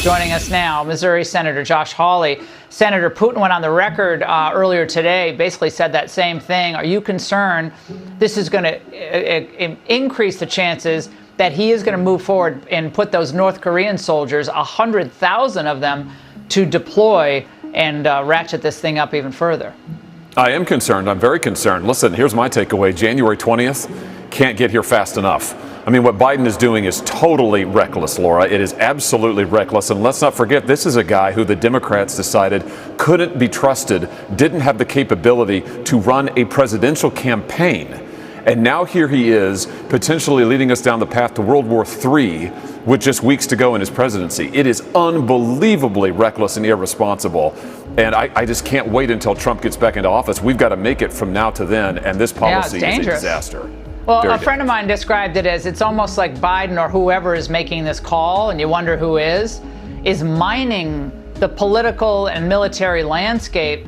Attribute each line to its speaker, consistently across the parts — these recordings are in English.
Speaker 1: Joining us now, Missouri Senator Josh Hawley. Senator, Putin went on the record earlier today, basically said that same thing. Are you concerned this is going to increase the chances that he is going to move forward and put those North Korean soldiers, 100,000 of them, to deploy and ratchet this thing up even further?
Speaker 2: I am concerned. I'm very concerned. Listen, here's my takeaway. January 20th can't get here fast enough. I mean, what Biden is doing is totally reckless, Laura. It is absolutely reckless. And let's not forget, this is a guy who the Democrats decided couldn't be trusted, didn't have the capability to run a presidential campaign. And now here he is, potentially leading us down the path to World War III with just weeks to go in his presidency. It is unbelievably reckless and irresponsible. And I just can't wait until Trump gets back into office. We've got to make it from now to then. And this policy is a disaster.
Speaker 1: Well, a friend of mine described it as it's almost like Biden or whoever is making this call, and you wonder who is mining the political and military landscape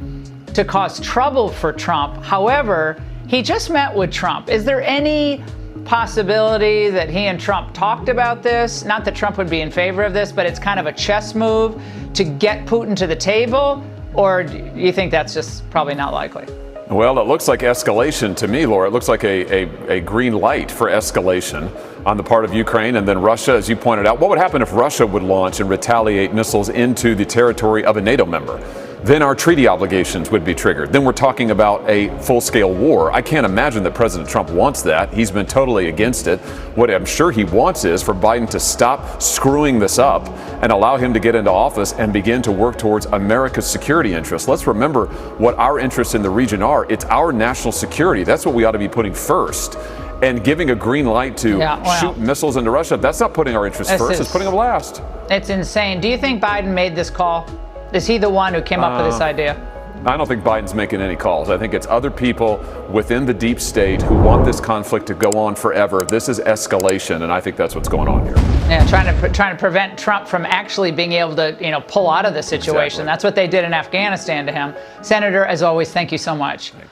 Speaker 1: to cause trouble for Trump. However, he just met with Trump. Is there any possibility that he and Trump talked about this? Not that Trump would be in favor of this, but it's kind of a chess move to get Putin to the table? Or do you think that's just probably not likely?
Speaker 2: Well, it looks like escalation to me, Laura. It looks like a green light for escalation on the part of Ukraine and then Russia, as you pointed out. What would happen if Russia would launch and retaliate missiles into the territory of a NATO member? Then our treaty obligations would be triggered. Then we're talking about a full-scale war. I can't imagine that President Trump wants that. He's been totally against it. What I'm sure he wants is for Biden to stop screwing this up and allow him to get into office and begin to work towards America's security interests. Let's remember what our interests in the region are. It's our national security. That's what we ought to be putting first. And giving a green light to shoot missiles into Russia, that's not putting our interests first. It's putting them last.
Speaker 1: It's insane. Do you think Biden made this call? Is he the one who came up with this idea?
Speaker 2: I don't think Biden's making any calls. I think it's other people within the deep state who want this conflict to go on forever. This is escalation, and I think that's what's going on here.
Speaker 1: Yeah, trying to prevent Trump from actually being able to, pull out of the situation. Exactly. That's what they did in Afghanistan to him. Senator, as always, thank you so much. Thank you.